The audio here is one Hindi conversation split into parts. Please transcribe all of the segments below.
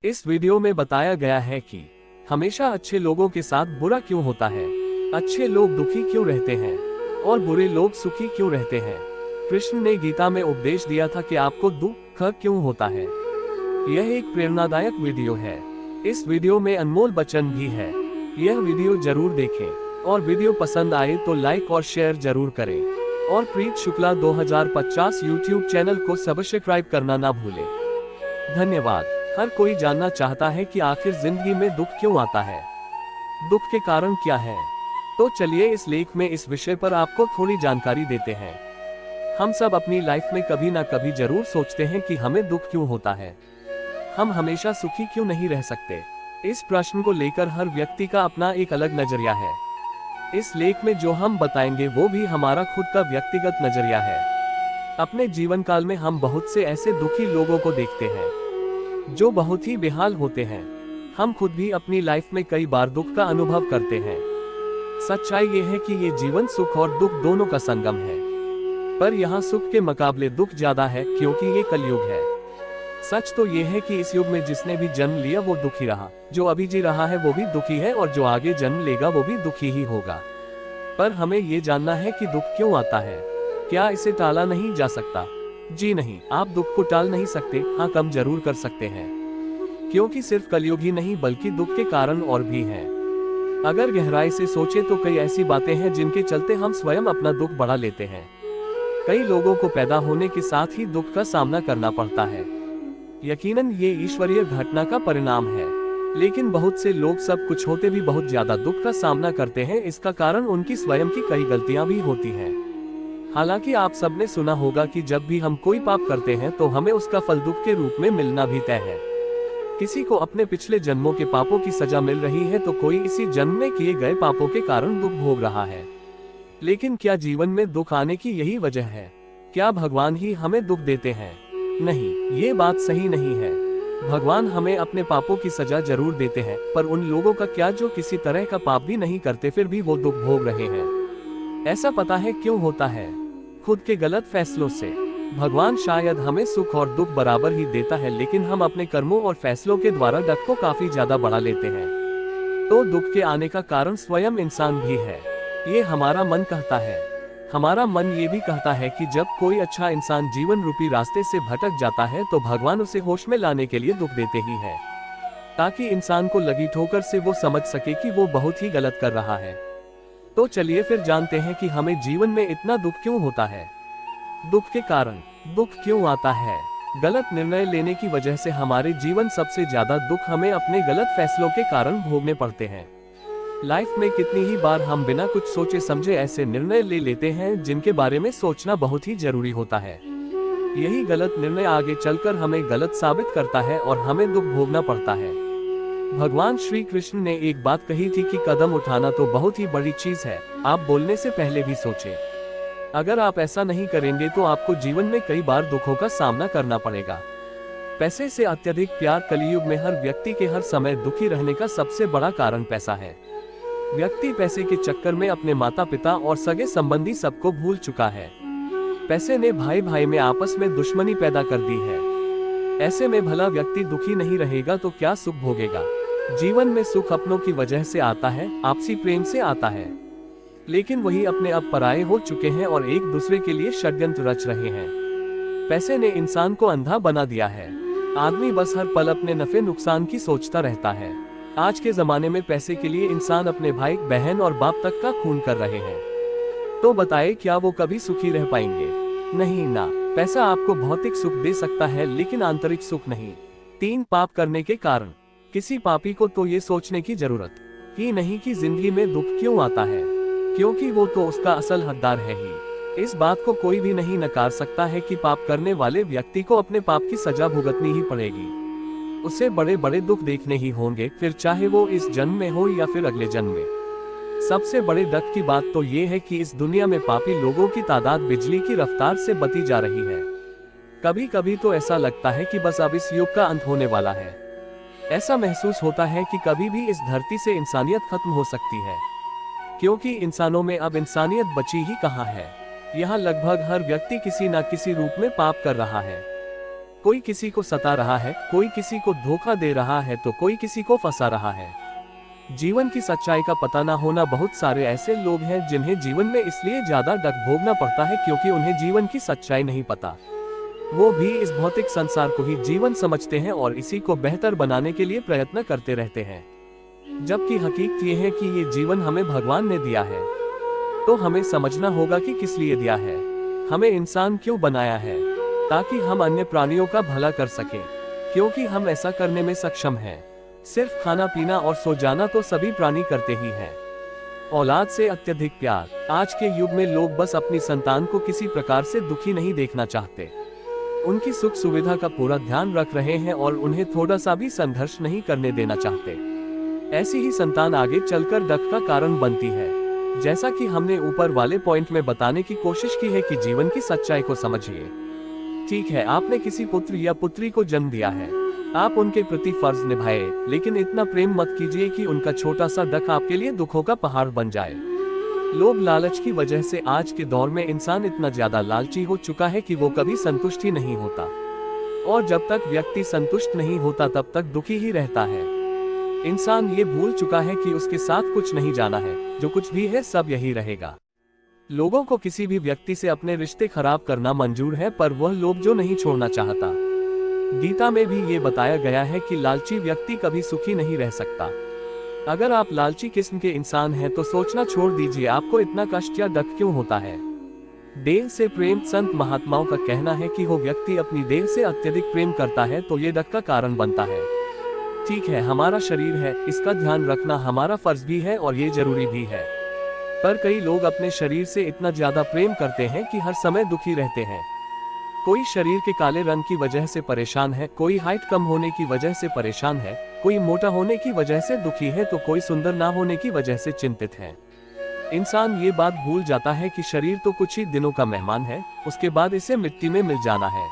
इस वीडियो में बताया गया है कि हमेशा अच्छे लोगों के साथ बुरा क्यों होता है, अच्छे लोग दुखी क्यों रहते हैं और बुरे लोग सुखी क्यों रहते हैं। कृष्ण ने गीता में उपदेश दिया था कि आपको दुख क्यों होता है। यह एक प्रेरणादायक वीडियो है। इस वीडियो में अनमोल वचन भी है। यह वीडियो जरूर देखें और वीडियो पसंद आए तो लाइक और शेयर जरूर करें और प्रीत शुक्ला 2050 यूट्यूब चैनल को सब्सक्राइब करना ना भूलें। धन्यवाद। हर कोई जानना चाहता है कि आखिर जिंदगी में दुख क्यों आता है, दुख के कारण क्या है। तो चलिए इस लेख में इस विषय पर आपको थोड़ी जानकारी देते हैं। हम सब अपनी लाइफ में कभी ना कभी जरूर सोचते हैं कि हमें दुख क्यों होता है, हम हमेशा सुखी क्यों नहीं रह सकते। इस प्रश्न को लेकर हर व्यक्ति का अपना एक अलग नजरिया है। इस लेख में जो हम बताएंगे वो भी हमारा खुद का व्यक्तिगत नजरिया है। अपने जीवन काल में हम बहुत से ऐसे दुखी लोगों को देखते हैं जो बहुत ही बेहाल होते हैं। हम खुद भी अपनी लाइफ में कई बार दुख का अनुभव करते हैं। सच्चाई ये है कि ये जीवन सुख और दुख दोनों का संगम है, पर यहाँ सुख के मुकाबले दुख ज्यादा है क्योंकि ये कलयुग है। सच तो ये है कि इस युग में जिसने भी जन्म लिया वो दुखी रहा, जो अभी जी रहा है वो भी दुखी है और जो आगे जन्म लेगा वो भी दुखी ही होगा। पर हमें ये जानना है कि दुख क्यों आता है, क्या इसे टाला नहीं जा सकता। जी नहीं, आप दुख को टाल नहीं सकते, हाँ कम जरूर कर सकते हैं, क्योंकि सिर्फ कलयुग ही नहीं बल्कि दुख के कारण और भी हैं। अगर गहराई से सोचे तो कई ऐसी बातें हैं जिनके चलते हम स्वयं अपना दुख बढ़ा लेते हैं। कई लोगों को पैदा होने के साथ ही दुख का सामना करना पड़ता है। यकीनन ये ईश्वरीय घटना का परिणाम है, लेकिन बहुत से लोग सब कुछ होते भी बहुत ज्यादा दुख का सामना करते हैं। इसका कारण उनकी स्वयं की कई गलतियां भी होती हैं। हालांकि आप सबने सुना होगा कि जब भी हम कोई पाप करते हैं तो हमें उसका फल दुख के रूप में मिलना भी तय है। किसी को अपने पिछले जन्मों के पापों की सजा मिल रही है तो कोई इसी जन्म में किए गए पापों के कारण दुख भोग रहा है। लेकिन क्या जीवन में दुख आने की यही वजह है? क्या भगवान ही हमें दुख देते हैं? नहीं, ये बात सही नहीं है। भगवान हमें अपने पापों की सजा जरूर देते हैं, पर उन लोगों का क्या जो किसी तरह का पाप भी नहीं करते फिर भी वो दुख भोग रहे हैं। ऐसा पता है क्यों होता है? खुद के गलत फैसलों से। भगवान शायद हमें सुख और दुख बराबर ही देता है, लेकिन हम अपने कर्मों और फैसलों के द्वारा दुख को काफी ज्यादा बढ़ा लेते हैं। तो दुख के आने का कारण स्वयं इंसान भी है। ये हमारा मन कहता है। हमारा मन ये भी कहता है कि जब कोई अच्छा इंसान जीवन रूपी रास्ते से भटक जाता है तो भगवान उसे होश में लाने के लिए दुख देते ही है, ताकि इंसान को लगी ठोकर से वो समझ सके कि वो बहुत ही गलत कर रहा है। तो चलिए फिर जानते हैं कि हमें जीवन में इतना दुख क्यों होता है। दुख के कारण। दुख क्यों आता है? गलत निर्णय लेने की वजह से हमारे जीवन सबसे ज्यादा दुख हमें अपने गलत फैसलों के कारण भोगने पड़ते हैं। लाइफ में कितनी ही बार हम बिना कुछ सोचे समझे ऐसे निर्णय ले लेते हैं जिनके बारे में सोचना बहुत ही जरूरी होता है। यही गलत निर्णय आगे चलकर हमें गलत साबित करता है और हमें दुख भोगना पड़ता है। भगवान श्री कृष्ण ने एक बात कही थी कि कदम उठाना तो बहुत ही बड़ी चीज है, आप बोलने से पहले भी सोचें। अगर आप ऐसा नहीं करेंगे तो आपको जीवन में कई बार दुखों का सामना करना पड़ेगा। पैसे से अत्यधिक प्यार। कलयुग में हर व्यक्ति के हर समय दुखी रहने का सबसे बड़ा कारण पैसा है। व्यक्ति पैसे के चक्कर में अपने माता पिता और सगे संबंधी सबको भूल चुका है। पैसे ने भाई भाई में आपस में दुश्मनी पैदा कर दी है। ऐसे में भला व्यक्ति दुखी नहीं रहेगा तो क्या सुख भोगेगा? जीवन में सुख अपनों की वजह से आता है, आपसी प्रेम से आता है, लेकिन वही अपने अब पराये हो चुके हैं और एक दूसरे के लिए षड्यंत्र रच रहे हैं। पैसे ने इंसान को अंधा बना दिया है। आदमी बस हर पल अपने नफे नुकसान की सोचता रहता है। आज के जमाने में पैसे के लिए इंसान अपने भाई बहन और बाप तक का खून कर रहे हैं। तो बताइए, क्या वो कभी सुखी रह पाएंगे? नहीं ना। पैसा आपको भौतिक सुख दे सकता है लेकिन आंतरिक सुख नहीं। 3 पाप करने के कारण। किसी पापी को तो ये सोचने की जरूरत ही नहीं कि जिंदगी में दुख क्यों आता है, क्योंकि वो तो उसका असल हकदार है ही। इस बात को कोई भी नहीं नकार सकता है कि पाप करने वाले व्यक्ति को अपने पाप की सजा भुगतनी ही पड़ेगी। उसे बड़े बड़े दुख देखने ही होंगे, फिर चाहे वो इस जन्म में हो या फिर अगले जन्म में। सबसे बड़े दुख की बात तो ये है कि इस दुनिया में पापी लोगों की तादाद बिजली की रफ्तार से बढ़ती जा रही है। कभी कभी तो ऐसा लगता है कि बस अब इस युग का अंत होने वाला है। ऐसा महसूस होता है कि कभी भी इस धरती से इंसानियत खत्म हो सकती है, क्योंकि इंसानों में अब इंसानियत बची ही कहाँ है। यहाँ लगभग हर व्यक्ति किसी न किसी रूप में पाप कर रहा है। कोई किसी को सता रहा है, कोई किसी को धोखा दे रहा है तो कोई किसी को फंसा रहा है। जीवन की सच्चाई का पता ना होना। बहुत सारे ऐसे लोग हैं जिन्हें जीवन में इसलिए ज्यादा डक भोगना पड़ता है क्योंकि उन्हें जीवन की सच्चाई नहीं पता। वो भी इस भौतिक संसार को ही जीवन समझते हैं और इसी को बेहतर बनाने के लिए प्रयत्न करते रहते हैं, जबकि हकीकत ये है कि ये जीवन हमें भगवान ने दिया है, तो हमें समझना होगा कि किस लिए दिया है, हमें इंसान क्यों बनाया है, ताकि हम अन्य प्राणियों का भला कर सकें, क्योंकि हम ऐसा करने में सक्षम हैं। सिर्फ खाना पीना और सो जाना तो सभी प्राणी करते ही हैं। औलाद से अत्यधिक प्यार। आज के युग में लोग बस अपनी संतान को किसी प्रकार से दुखी नहीं देखना चाहते, उनकी सुख सुविधा का पूरा ध्यान रख रहे हैं और उन्हें थोड़ा सा भी संघर्ष नहीं करने देना चाहते। ऐसी ही संतान आगे चलकर डक का कारण बनती है। जैसा कि हमने ऊपर वाले पॉइंट में बताने की कोशिश की है कि जीवन की सच्चाई को समझिए। ठीक है, आपने किसी पुत्र या पुत्री को जन्म दिया है, आप उनके प्रति फर्ज निभाए, लेकिन इतना प्रेम मत कीजिए कि उनका छोटा सा डक आपके लिए दुखों का पहाड़ बन जाए। लोग लालच की वजह से आज के दौर में इंसान इतना ज्यादा लालची हो चुका है कि वो कभी संतुष्ट ही नहीं होता, और जब तक व्यक्ति संतुष्ट नहीं होता तब तक दुखी ही रहता है। इंसान ये भूल चुका है कि उसके साथ कुछ नहीं जाना है, जो कुछ भी है सब यही रहेगा। लोगों को किसी भी व्यक्ति से अपने रिश्ते खराब करना मंजूर है, पर वह लोग जो नहीं छोड़ना चाहता। गीता में भी ये बताया गया है कि लालची व्यक्ति कभी सुखी नहीं रह सकता। अगर आप लालची किस्म के इंसान हैं तो सोचना छोड़ दीजिए आपको इतना कष्ट या डक क्यों होता है। देह से प्रेम। संत महात्माओं का कहना है कि वो व्यक्ति अपनी देह से अत्यधिक प्रेम करता है तो ये डक का कारण बनता है। ठीक है, हमारा शरीर है, इसका ध्यान रखना हमारा फर्ज भी है और ये जरूरी भी है, पर कई लोग अपने शरीर से इतना ज्यादा प्रेम करते हैं कि हर समय दुखी रहते हैं। कोई शरीर के काले रंग की वजह से परेशान है, कोई हाइट कम होने की वजह से परेशान है, कोई मोटा होने की वजह से दुखी है तो कोई सुंदर ना होने की वजह से चिंतित है। इंसान ये बात भूल जाता है कि शरीर तो कुछ ही दिनों का मेहमान है, उसके बाद इसे मिट्टी में मिल जाना है।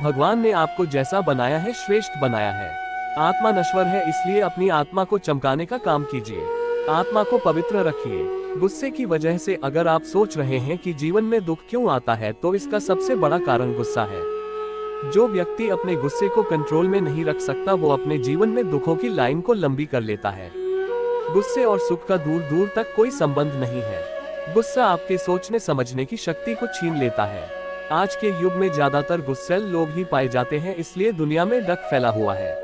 भगवान ने आपको जैसा बनाया है श्रेष्ठ बनाया है। आत्मा नश्वर है, इसलिए अपनी आत्मा को चमकाने का काम कीजिए, आत्मा को पवित्र रखिए। गुस्से की वजह से अगर आप सोच रहे हैं कि जीवन में दुख क्यों आता है तो इसका सबसे बड़ा कारण गुस्सा है। जो व्यक्ति अपने गुस्से को कंट्रोल में नहीं रख सकता वो अपने जीवन में दुखों की लाइन को लंबी कर लेता है। गुस्से और सुख का दूर दूर तक कोई संबंध नहीं है। गुस्सा आपके सोचने समझने की शक्ति को छीन लेता है। आज के युग में ज्यादातर गुस्सैल लोग ही पाए जाते हैं, इसलिए दुनिया में डक फैला हुआ है।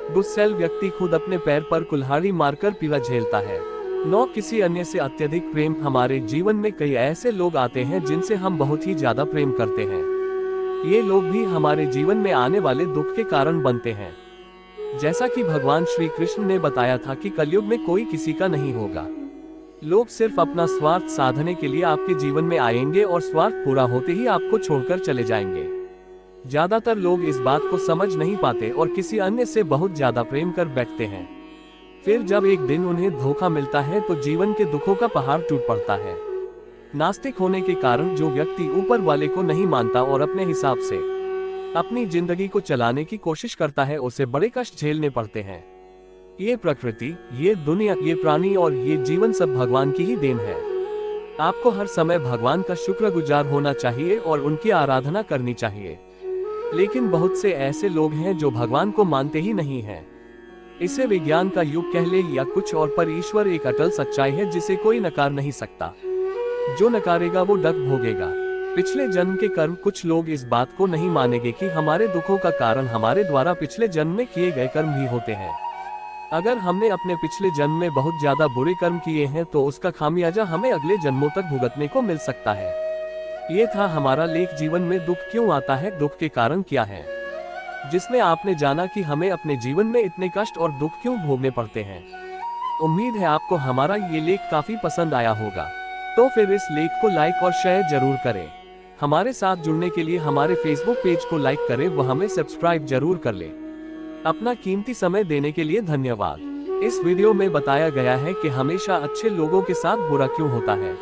गुस्सैल व्यक्ति खुद अपने पैर पर कुल्हाड़ी मारकर पीड़ा झेलता है, न किसी अन्य से अत्यधिक प्रेम। हमारे जीवन में कई ऐसे लोग आते हैं जिनसे हम बहुत ही ज्यादा प्रेम करते हैं। ये लोग भी हमारे जीवन में आने वाले दुख के कारण बनते हैं। जैसा कि भगवान श्री कृष्ण ने बताया था कि कलयुग में कोई किसी का नहीं होगा। लोग सिर्फ अपना स्वार्थ साधने के लिए आपके जीवन में आएंगे और स्वार्थ पूरा होते ही आपको छोड़कर चले जाएंगे। ज्यादातर लोग इस बात को समझ नहीं पाते और किसी अन्य से बहुत ज्यादा प्रेम कर बैठते हैं। फिर जब एक दिन उन्हें धोखा मिलता है तो जीवन के दुखों का पहाड़ टूट पड़ता है। नास्तिक होने के कारण जो व्यक्ति ऊपर वाले को नहीं मानता और अपने हिसाब से अपनी जिंदगी को चलाने की कोशिश करता है, उसे बड़े कष्ट झेलने पड़ते हैं। ये प्रकृति, ये दुनिया, ये प्राणी और ये जीवन सब भगवान की ही देन है। आपको हर समय भगवान का शुक्रगुजार होना चाहिए और उनकी आराधना करनी चाहिए। लेकिन बहुत से ऐसे लोग हैं जो भगवान को मानते ही नहीं हैं। इसे विज्ञान का युग कह ले या कुछ और, पर ईश्वर एक अटल सच्चाई है जिसे कोई नकार नहीं सकता। जो नकारेगा वो डक भोगेगा। पिछले जन्म के कर्म। कुछ लोग इस बात को नहीं मानेंगे कि हमारे दुखों का कारण हमारे द्वारा पिछले जन्म में किए गए कर्म भी होते हैं। अगर हमने अपने पिछले जन्म में बहुत ज्यादा बुरे कर्म किए हैं तो उसका खामियाजा हमें अगले जन्मों तक भुगतने को मिल सकता है। ये था हमारा लेख, जीवन में दुख क्यों आता है, दुख के कारण क्या है, जिसमें आपने जाना कि हमें अपने जीवन में इतने कष्ट और दुख क्यों भोगने पड़ते हैं। उम्मीद है आपको हमारा ये लेख काफी पसंद आया होगा, तो फिर इस लेख को लाइक और शेयर जरूर करें। हमारे साथ जुड़ने के लिए हमारे फेसबुक पेज को लाइक करें व हमें सब्सक्राइब जरूर कर लें। अपना कीमती समय देने के लिए धन्यवाद। इस वीडियो में बताया गया है कि हमेशा अच्छे लोगों के साथ बुरा क्यों होता है,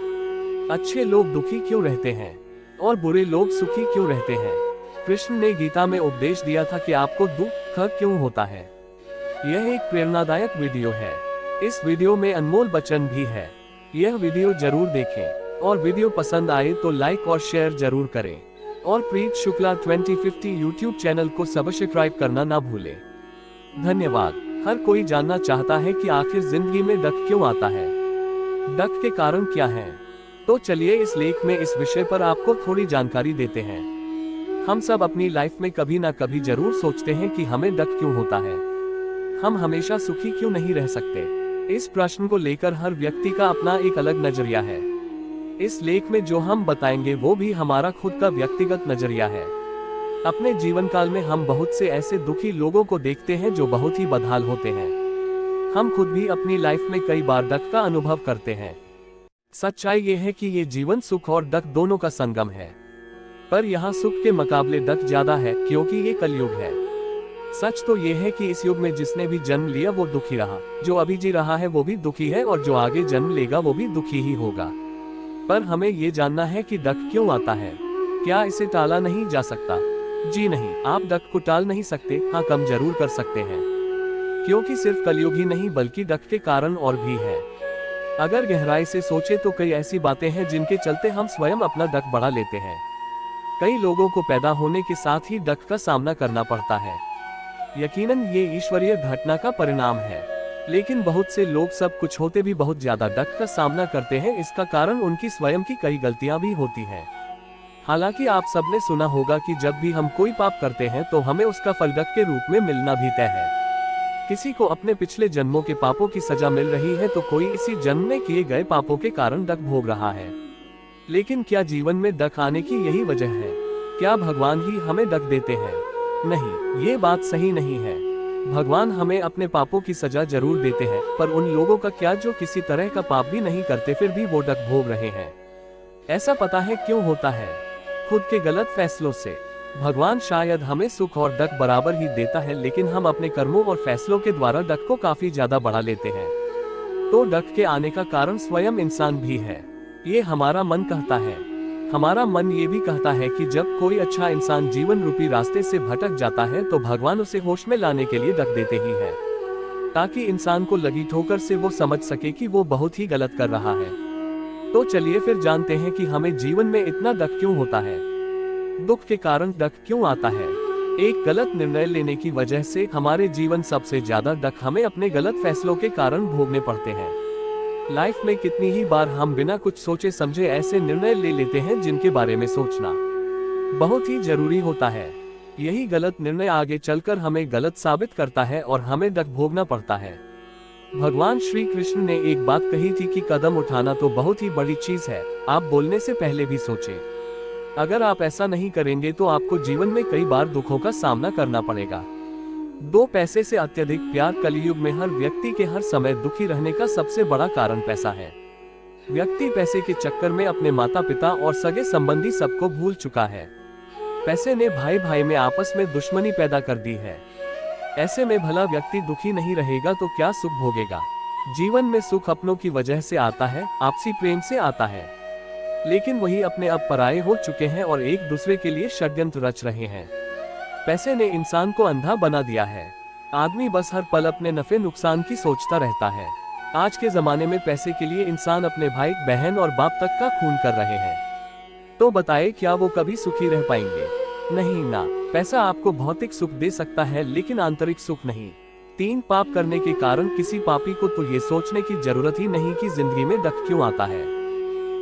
अच्छे लोग दुखी क्यों रहते हैं और बुरे लोग सुखी क्यों रहते हैं। कृष्ण ने गीता में उपदेश दिया था कि आपको दुख क्यों होता है। यह एक प्रेरणादायक वीडियो है। इस वीडियो में अनमोल वचन भी है। यह वीडियो जरूर देखें और वीडियो पसंद आए तो लाइक और शेयर जरूर करें। और प्रीत शुक्ला 2050 यूट्यूब चैनल को सब्सक्राइब करना ना भूलें। धन्यवाद। हर कोई जानना चाहता है कि आखिर जिंदगी में दुख क्यों आता है, दुख के कारण क्या हैं? तो चलिए इस लेख में इस विषय पर आपको थोड़ी जानकारी देते हैं। हम सब अपनी लाइफ में कभी ना कभी जरूर सोचते हैं कि हमें दुख क्यों होता है, हम हमेशा सुखी क्यों नहीं रह सकते। इस प्रश्न को लेकर हर व्यक्ति का अपना एक अलग नजरिया है। इस लेख में जो हम बताएंगे वो भी हमारा खुद का व्यक्तिगत नजरिया है। अपने जीवन काल में हम बहुत से ऐसे दुखी लोगों को देखते हैं जो बहुत ही बदहाल होते हैं। हम खुद भी अपनी लाइफ में कई बार दुख का अनुभव करते हैं। सच्चाई ये है कि ये जीवन सुख और दुख दोनों का संगम है, पर यहाँ सुख के मुकाबले दुख ज्यादा है क्योंकि ये कलयुग है। सच तो ये है कि इस युग में जिसने भी जन्म लिया वो दुखी रहा, जो अभी जी रहा है वो भी दुखी है और जो आगे जन्म लेगा वो भी दुखी ही होगा। पर हमें ये जानना है कि दुख क्यों आता है, क्या इसे टाला नहीं जा सकता? जी नहीं, आप दुख को टाल नहीं सकते, हाँ कम जरूर कर सकते हैं, क्योंकि सिर्फ कलयुग ही नहीं बल्कि दुख के कारण और भी है। अगर गहराई से सोचे तो कई ऐसी बातें हैं जिनके चलते हम स्वयं अपना दुख बढ़ा लेते हैं। कई लोगों को पैदा होने के साथ ही दुख का सामना करना पड़ता है। यकीनन ये ईश्वरीय घटना का परिणाम है, लेकिन बहुत से लोग सब कुछ होते भी बहुत ज्यादा दुख का सामना करते हैं। इसका कारण उनकी स्वयं की कई गलतियां भी होती हैं। हालांकि आप सबने सुना होगा कि जब भी हम कोई पाप करते हैं तो हमें उसका फल दुख के रूप में मिलना भी तय है। किसी को अपने पिछले जन्मों के पापों की सजा मिल रही है तो कोई इसी जन्म में किए गए पापों के कारण दुख भोग रहा है। लेकिन क्या जीवन में दुख आने की यही वजह है? क्या भगवान ही हमें दुख देते हैं? नहीं, ये बात सही नहीं है। भगवान हमें अपने पापों की सजा जरूर देते हैं, पर उन लोगों का क्या जो किसी तरह का पाप भी नहीं करते फिर भी वो दुख भोग रहे हैं। ऐसा पता है क्यों होता है? खुद के गलत फैसलों से। भगवान शायद हमें सुख और दुख बराबर ही देता है, लेकिन हम अपने कर्मों और फैसलों के द्वारा दुख को काफी ज्यादा बढ़ा लेते हैं। तो दुख के आने का कारण स्वयं इंसान भी है। ये हमारा मन कहता है। हमारा मन ये भी कहता है कि जब कोई अच्छा इंसान जीवन रूपी रास्ते से भटक जाता है तो भगवान उसे होश में लाने के लिए दुख देते ही है, ताकि इंसान को लगी ठोकर से वो समझ सके कि वो बहुत ही गलत कर रहा है। तो चलिए फिर जानते हैं कि हमें जीवन में इतना दुख क्यों होता है, दुख के कारण दुख क्यों आता है। एक गलत निर्णय लेने की वजह से हमारे जीवन सबसे ज्यादा दुख हमें अपने गलत फैसलों के कारण भोगने पड़ते हैं। लाइफ में कितनी ही बार हम बिना कुछ सोचे समझे ऐसे निर्णय ले लेते हैं जिनके बारे में सोचना बहुत ही जरूरी होता है। यही गलत निर्णय आगे चलकर हमें गलत साबित करता है और हमें दुख भोगना पड़ता है। भगवान श्री कृष्ण ने एक बात कही थी कि कदम उठाना तो बहुत ही बड़ी चीज है, आप बोलने से पहले भी सोचें। अगर आप ऐसा नहीं करेंगे तो आपको जीवन में कई बार दुखों का सामना करना पड़ेगा। दो पैसे से अत्यधिक प्यार। कलयुग में हर व्यक्ति के हर समय दुखी रहने का सबसे बड़ा कारण पैसा है। व्यक्ति पैसे के चक्कर में अपने माता पिता और सगे संबंधी सबको भूल चुका है। पैसे ने भाई भाई में आपस में दुश्मनी पैदा कर दी है। ऐसे में भला व्यक्ति दुखी नहीं रहेगा तो क्या सुख भोगेगा? जीवन में सुख अपनों की वजह से आता है, आपसी प्रेम से आता है, लेकिन वही अपने अब पराये हो चुके हैं और एक दूसरे के लिए षड्यंत्र रच रहे हैं। पैसे ने इंसान को अंधा बना दिया है। आदमी बस हर पल अपने नफे नुकसान की सोचता रहता है। आज के जमाने में पैसे के लिए इंसान अपने भाई बहन और बाप तक का खून कर रहे हैं। तो बताए क्या वो कभी सुखी रह पाएंगे? नहीं ना। पैसा आपको भौतिक सुख दे सकता है लेकिन आंतरिक सुख नहीं। 3 पाप करने के कारण किसी पापी को तो ये सोचने की जरूरत ही नहीं कि जिंदगी में दुख क्यों आता है,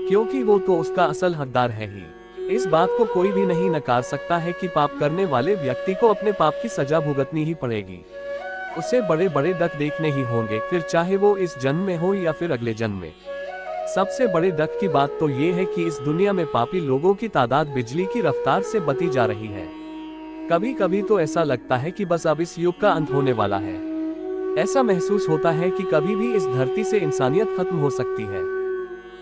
क्योंकि वो तो उसका असल हकदार है ही। इस बात को कोई भी नहीं नकार सकता है कि पाप करने वाले व्यक्ति को अपने पाप की सजा भुगतनी ही पड़ेगी। उसे बड़े बड़े दुख देखने ही होंगे, फिर चाहे वो इस जन्म में हो या फिर अगले जन्म में। सबसे बड़े दुख की बात तो ये है कि इस दुनिया में पापी लोगों की तादाद बिजली की रफ्तार से बढ़ती जा रही है। कभी कभी तो ऐसा लगता है कि बस अब इस युग का अंत होने वाला है। ऐसा महसूस होता है कि कभी भी इस धरती से इंसानियत खत्म हो सकती है,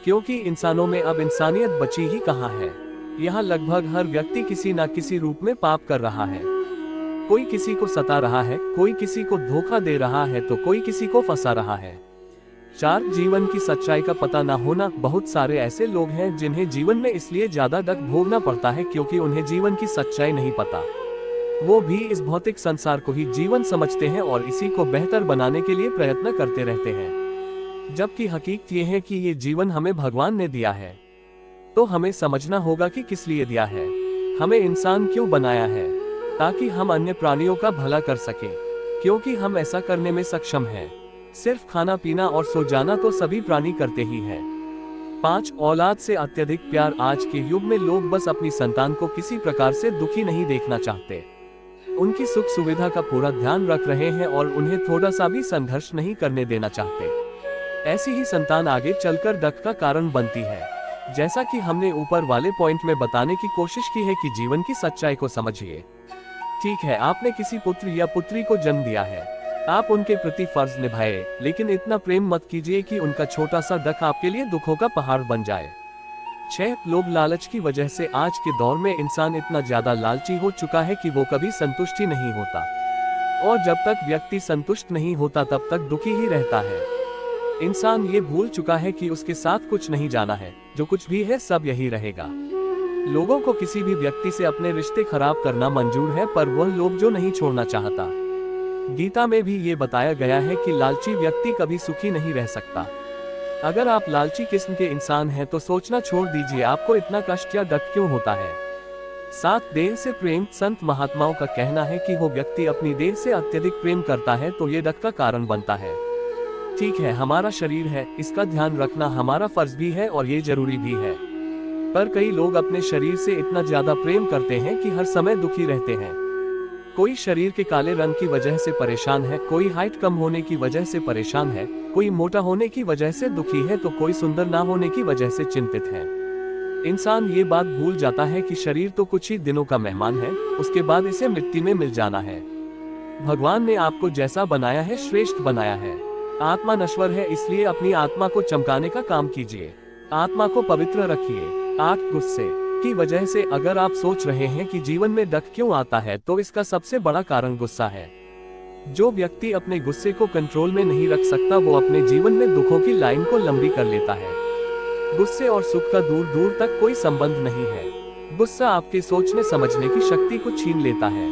क्योंकि इंसानों में अब इंसानियत बची ही कहाँ है। यहाँ लगभग हर व्यक्ति किसी न किसी रूप में पाप कर रहा है। कोई किसी को सता रहा है, कोई किसी को धोखा दे रहा है तो कोई किसी को फंसा रहा है। 4 जीवन की सच्चाई का पता न होना। बहुत सारे ऐसे लोग हैं जिन्हें जीवन में इसलिए ज्यादा दुख भोगना पड़ता है क्योंकि उन्हें जीवन की सच्चाई नहीं पता। वो भी इस भौतिक संसार को ही जीवन समझते हैं और इसी को बेहतर बनाने के लिए प्रयत्न करते रहते हैं, जबकि हकीकत ये है कि ये जीवन हमें भगवान ने दिया है, तो हमें समझना होगा कि किस लिए दिया है। हमें इंसान क्यों बनाया है? ताकि हम अन्य प्राणियों का भला कर सकें, क्योंकि हम ऐसा करने में सक्षम हैं। सिर्फ खाना पीना और सो जाना तो सभी प्राणी करते ही हैं। 5 औलाद से अत्यधिक प्यार। आज के युग में लोग बस अपनी संतान को किसी प्रकार से दुखी नहीं देखना चाहते। उनकी सुख सुविधा का पूरा ध्यान रख रहे हैं और उन्हें थोड़ा सा भी संघर्ष नहीं करने देना चाहते। ऐसी ही संतान आगे चलकर दुख का कारण बनती है। जैसा कि हमने ऊपर वाले पॉइंट में बताने की कोशिश की है कि जीवन की सच्चाई को समझिए। ठीक है, आपने किसी पुत्र या पुत्री को जन्म दिया है, आप उनके प्रति फर्ज निभाए, लेकिन इतना प्रेम मत कीजिए कि उनका छोटा सा दुख आपके लिए दुखों का पहाड़ बन जाए। 6 लोग लालच की वजह से आज के दौर में इंसान इतना ज्यादा लालची हो चुका है कि वो कभी संतुष्टि नहीं होता, और जब तक व्यक्ति संतुष्ट नहीं होता तब तक दुखी ही रहता है। इंसान ये भूल चुका है कि उसके साथ कुछ नहीं जाना है, जो कुछ भी है सब यही रहेगा। लोगों को किसी भी व्यक्ति से अपने रिश्ते खराब करना मंजूर है, पर वह लोग जो नहीं छोड़ना चाहता। गीता में भी ये बताया गया है कि लालची व्यक्ति कभी सुखी नहीं रह सकता। अगर आप लालची किस्म के इंसान हैं तो सोचना छोड़ दीजिए आपको इतना कष्ट या दुख क्यों होता है। 7 देह से प्रेम। संत महात्माओं का कहना है कि वो व्यक्ति अपनी देह से अत्यधिक प्रेम करता है तो ये दुख का कारण बनता है। ठीक है, हमारा शरीर है, इसका ध्यान रखना हमारा फर्ज भी है और ये जरूरी भी है, पर कई लोग अपने शरीर से इतना ज्यादा प्रेम करते हैं कि हर समय दुखी रहते हैं। कोई शरीर के काले रंग की वजह से परेशान है, कोई हाइट कम होने की वजह से परेशान है, कोई मोटा होने की वजह से दुखी है, तो कोई सुंदर ना होने की वजह से चिंतित है। इंसान ये बात भूल जाता है कि शरीर तो कुछ ही दिनों का मेहमान है, उसके बाद इसे मिट्टी में मिल जाना है। भगवान ने आपको जैसा बनाया है श्रेष्ठ बनाया है। आत्मा नश्वर है, इसलिए अपनी आत्मा को चमकाने का काम कीजिए, आत्मा को पवित्र रखिए। 8 गुस्से की वजह से अगर आप सोच रहे हैं कि जीवन में दुख क्यों आता है, तो इसका सबसे बड़ा कारण गुस्सा है। जो व्यक्ति अपने गुस्से को कंट्रोल में नहीं रख सकता वो अपने जीवन में दुखों की लाइन को लंबी कर लेता है। गुस्से और सुख का दूर दूर तक कोई संबंध नहीं है। गुस्सा आपके सोचने समझने की शक्ति को छीन लेता है।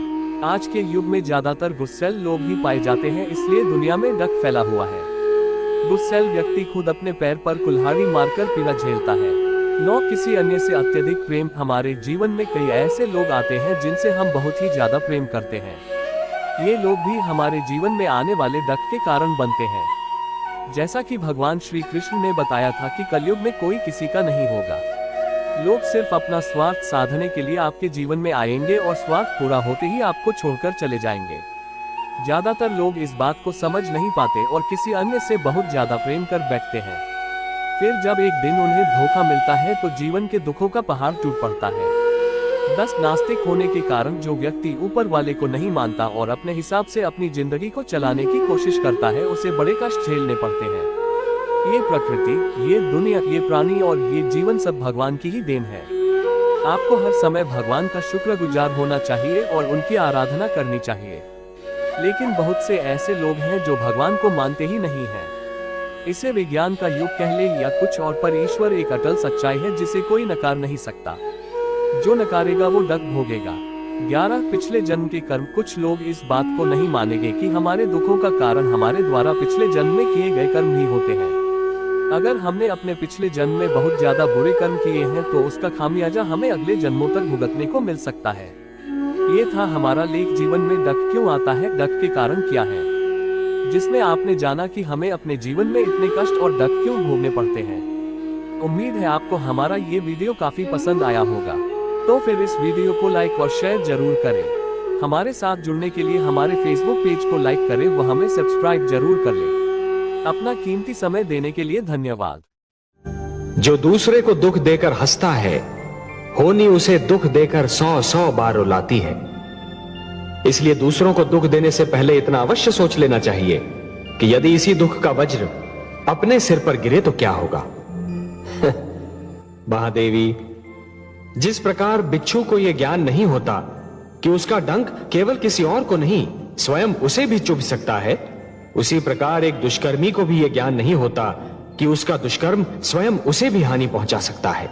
आज के युग में ज्यादातर गुस्सैल लोग ही पाए जाते हैं, इसलिए दुनिया में दुख फैला हुआ है। गुस्सैल व्यक्ति खुद अपने पैर पर कुल्हाड़ी मारकर पीड़ा झेलता है, न किसी अन्य से अत्यधिक प्रेम। हमारे जीवन में कई ऐसे लोग आते हैं जिनसे हम बहुत ही ज्यादा प्रेम करते हैं। ये लोग भी हमारे जीवन में आने वाले दुख के कारण बनते हैं। जैसा कि भगवान श्री कृष्ण ने बताया था कि कलयुग में कोई किसी का नहीं होगा। लोग सिर्फ अपना स्वार्थ साधने के लिए आपके जीवन में आएंगे और स्वार्थ पूरा होते ही आपको छोड़कर चले जाएंगे। ज्यादातर लोग इस बात को समझ नहीं पाते और किसी अन्य से बहुत ज्यादा प्रेम कर बैठते हैं। फिर जब एक दिन उन्हें धोखा मिलता है तो जीवन के दुखों का पहाड़ टूट पड़ता है। 10 नास्तिक होने के कारण जो व्यक्ति ऊपर वाले को नहीं मानता और अपने हिसाब से अपनी जिंदगी को चलाने की कोशिश करता है, उसे बड़े कष्ट झेलने पड़ते हैं। ये प्रकृति, ये दुनिया, ये प्राणी और ये जीवन सब भगवान की ही देन है। आपको हर समय भगवान का शुक्रगुजार होना चाहिए और उनकी आराधना करनी चाहिए। लेकिन बहुत से ऐसे लोग हैं जो भगवान को मानते ही नहीं हैं। इसे विज्ञान का युग कह ले या कुछ और, पर ईश्वर एक अटल सच्चाई है जिसे कोई नकार नहीं सकता। जो नकारेगा वो दुख भोगेगा। 11 पिछले जन्म के कर्म। कुछ लोग इस बात को नहीं मानेंगे कि हमारे दुखों का कारण हमारे द्वारा पिछले जन्म में किए गए कर्म भी होते हैं। अगर हमने अपने पिछले जन्म में बहुत ज्यादा बुरे कर्म किए हैं तो उसका खामियाजा हमें अगले जन्मों तक भुगतने को मिल सकता है। ये था हमारा लेख। जीवन में दुख क्यों आता है, दुख के कारण क्या है, जिसमें आपने जाना कि हमें अपने जीवन में इतने कष्ट और दुख क्यों भोगने पड़ते हैं। उम्मीद है आपको हमारा ये वीडियो काफी पसंद आया होगा, तो फिर इस वीडियो को लाइक और शेयर जरूर करें। हमारे साथ जुड़ने के लिए हमारे फेसबुक पेज को लाइक करें व हमें सब्सक्राइब जरूर कर लें। अपना कीमती समय देने के लिए धन्यवाद। जो दूसरे को दुख देकर हंसता है, होनी उसे दुख देकर 100 बार रुलाती है। इसलिए दूसरों को दुख देने से पहले इतना अवश्य सोच लेना चाहिए कि यदि इसी दुख का वज्र अपने सिर पर गिरे तो क्या होगा। महादेवी, जिस प्रकार बिच्छू को यह ज्ञान नहीं होता कि उसका डंक केवल किसी और को नहीं स्वयं उसे भी चुभ सकता है, उसी प्रकार एक दुष्कर्मी को भी यह ज्ञान नहीं होता कि उसका दुष्कर्म स्वयं उसे भी हानि पहुंचा सकता है।